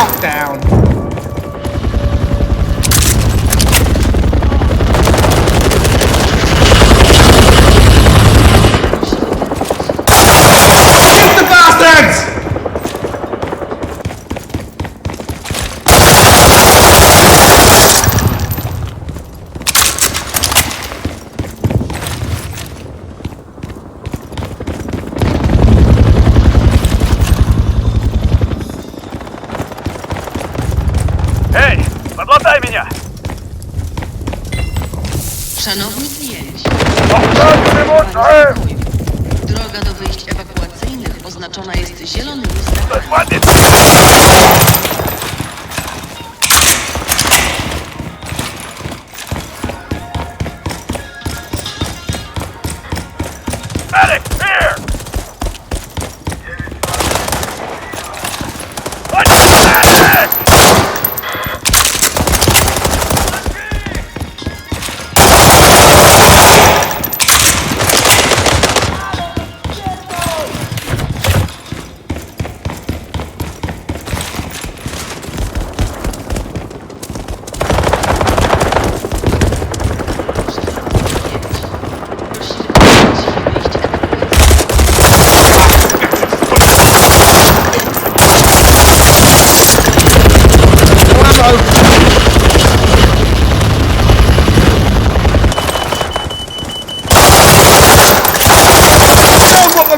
lockdown. Shoot the bastards! Podlataj меня! Szanowni klienci, Ładnie! droga do wyjść ewakuacyjnych oznaczona jest zielonymi znakami. Ładnie! Medic, here! Medic!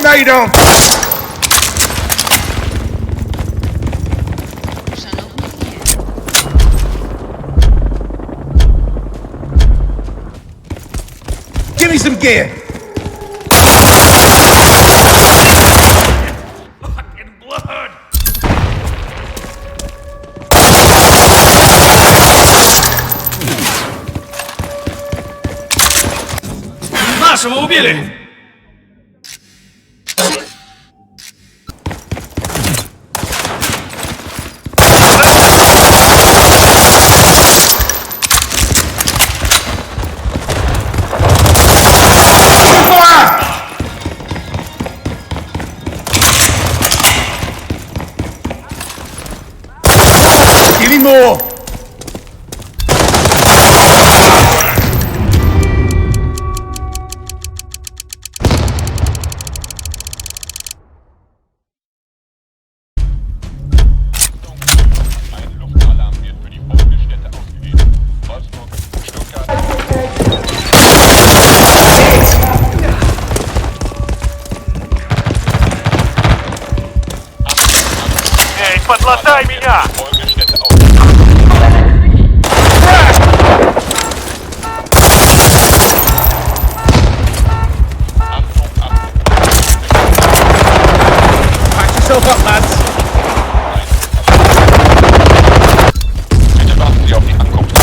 Made on. Szanowni klienci, Give me some gear. Fucking blood! Нашего убили! Give me more. Ein Luftalarm wird für die folgende Städte ausgegeben: Wolfsburg, Stuttgart. Эй, подложай меня! Folgende Städte ausgegeben. Achtung, Achtung. Patch yourself up, lads. Bitte warten Sie auf die Ankunft.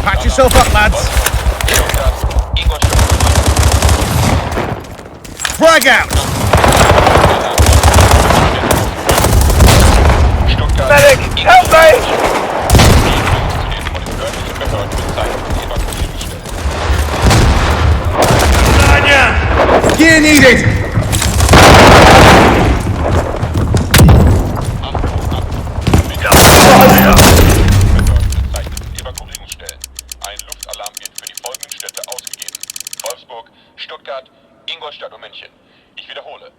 Patch yourself up, lads. Stuttgart, Ingolstadt. Frag out. Stuttgart. Medic, help me! Von den örtlichen Behörden bezeichneten Evakuierungsstellen. Саня! Gear needed. Evakuierungsstellen. Ein Luftalarm wird für die folgenden Städte ausgegeben: Wolfsburg, Stuttgart, Ingolstadt und München. Ich wiederhole.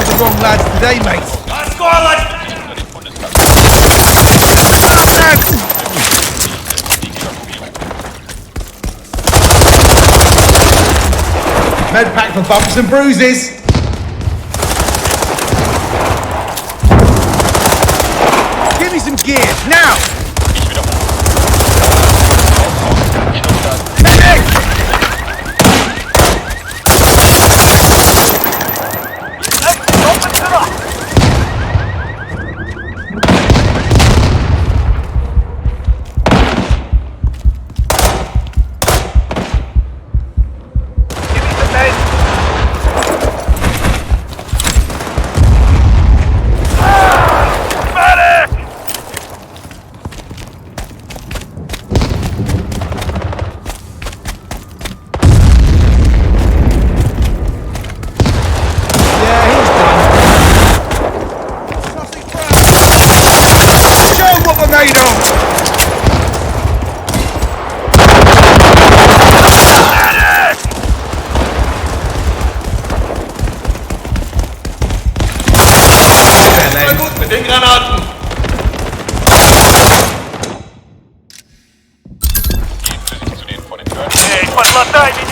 The wrong lads today, mate. Осколок! Unter dem Bundestag. Lads. Die Evakuierung. Med pack for bumps and bruises. Give me some gear now. Ich wiederhole. Stuttgart. Medic. Open it up! Give me the med! Medic!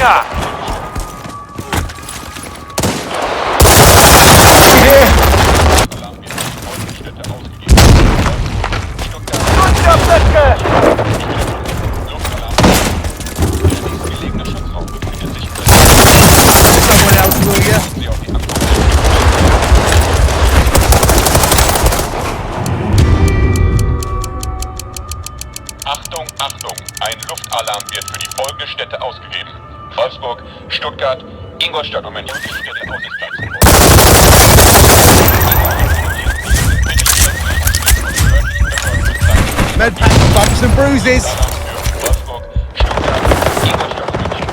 klar. Alarm wird für die folgenden Städte ausgegeben. Stuttgart, Luftalarm. Der nächstgelegene Schutzraum befindet sich Someone else, will ya? Sie auf die Ankunft. Achtung, Achtung! Ein Luftalarm wird für die folgenden Städte ausgegeben. Wolfsburg, Stuttgart, Ingolstadt und München. Die Städte Aussichtsplatzen. Med pack for bumps and bruises. Wolfsburg, Stuttgart, Ingolstadt und München.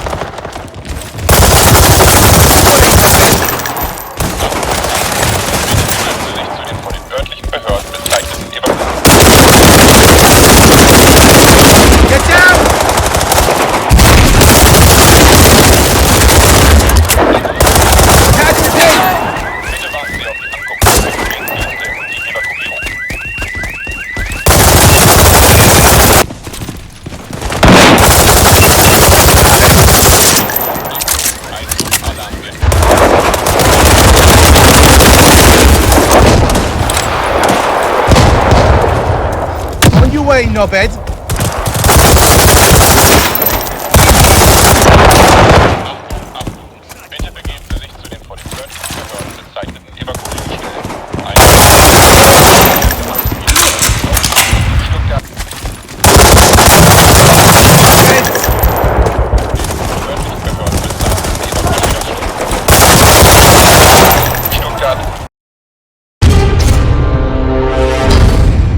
Sich zu den von den örtlichen Behörden bezeichneten Get down! Catch the thing! Bitte warten Sie auf die Ankunft der Dienste und die Evakuierung. Ein Alarm wird. On your way, knobhead.